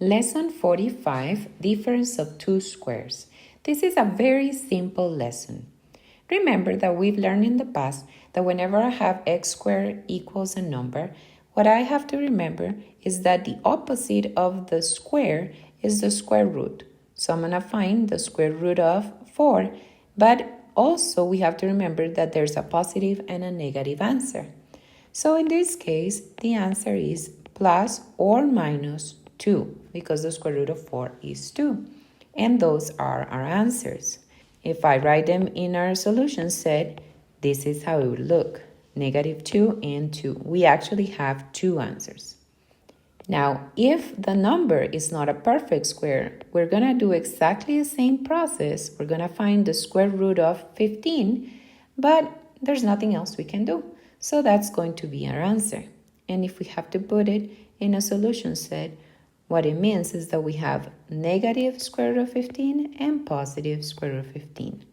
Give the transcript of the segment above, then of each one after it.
Lesson 45, Difference of Two Squares. This is a very simple lesson. Remember that we've learned in the past that whenever I have x squared equals a number, what I have to remember is that the opposite of the square is the square root. So I'm going to find the square root of 4, but also we have to remember that there's a positive and a negative answer. So in this case, the answer is plus or minus 2 because the square root of 4 is 2. And those are our answers. If I write them in our solution set, this is how it would look. Negative 2 and 2. We actually have two answers. Now, if the number is not a perfect square, we're going to do exactly the same process. We're going to find the square root of 15, but there's nothing else we can do. So that's going to be our answer. And if we have to put it in a solution set, what it means is that we have negative square root of 15 and positive square root of 15.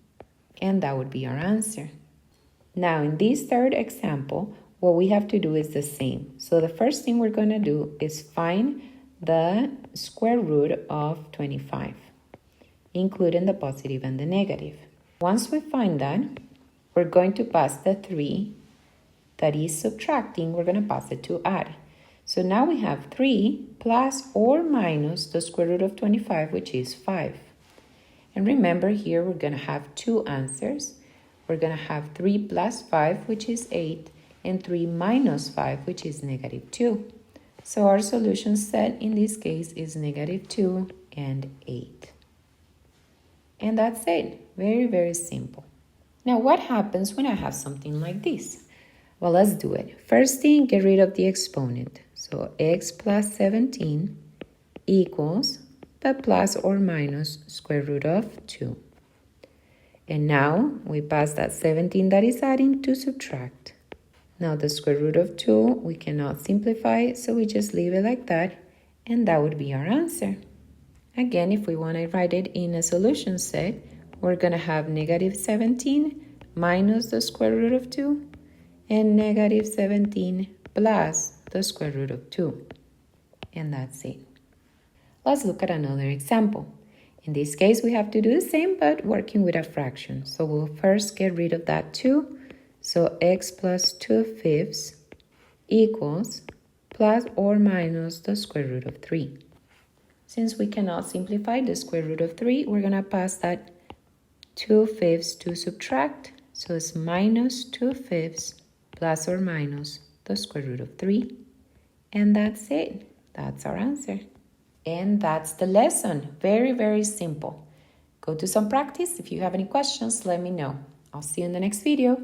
And that would be our answer. Now, in this third example, what we have to do is the same. So the first thing we're going to do is find the square root of 25, including the positive and the negative. Once we find that, we're going to pass the 3 that is subtracting, we're going to pass it to add. So now we have 3 plus or minus the square root of 25, which is 5. And remember here we're going to have two answers. We're going to have 3 plus 5, which is 8, and 3 minus 5, which is negative 2. So our solution set in this case is negative 2 and 8. And that's it. Very, very simple. Now what happens when I have something like this? Well, let's do it. First thing, get rid of the exponent. So x plus 17 equals the plus or minus square root of 2. And now we pass that 17 that is adding to subtract. Now the square root of 2, we cannot simplify, so we just leave it like that, and that would be our answer. Again, if we want to write it in a solution set, we're going to have negative 17 minus the square root of 2, and negative 17 plus the square root of 2. And that's it. Let's look at another example. In this case, we have to do the same, but working with a fraction. So we'll first get rid of that 2. So x plus 2/5 equals plus or minus the square root of 3. Since we cannot simplify the square root of 3, we're going to pass that 2/5 to subtract. So it's minus 2/5 plus or minus the square root of 3. And that's it. That's our answer. And that's the lesson. Very, very simple. Go do some practice. If you have any questions, let me know. I'll see you in the next video.